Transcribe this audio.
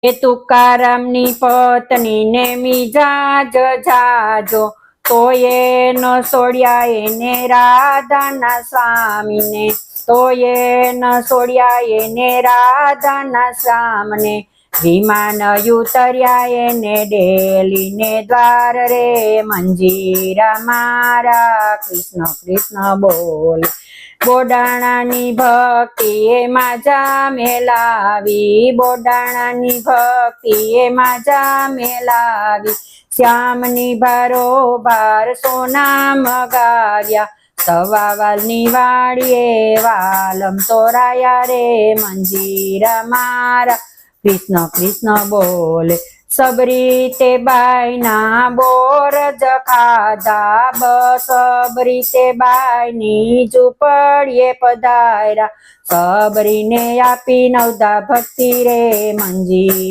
એ તુકારામની પત્નીને મિજાજ જાજો, તોય ન છોડ્યા એને રાધાના સ્વામીને, તોય ન છોડ્યા એને રાધાના સ્વામને. વિમાન ઉતર્યા એને ડેલીને દ્વાર રે, મંજીરા મારા કૃષ્ણ કૃષ્ણ બોલ. બોડાણાની ભક્તિ એમાં જામે લાવી, બોડાણાની ભક્તિ એમાં જામે લાવી. શ્યામની ભારોભાર સોના મગાવ્યા, સવાવાલની વાડીએ વાલમ તોરાયા રે, મંજીરા મારા કૃષ્ણ કૃષ્ણ બોલે. સબરી તે બાઈના બોર જ ખાધા, સબરી તે બાઈની ઝૂંપડીએ પધાર્યા, સબરીને આપી નવદા ભક્તિ રે મંજી.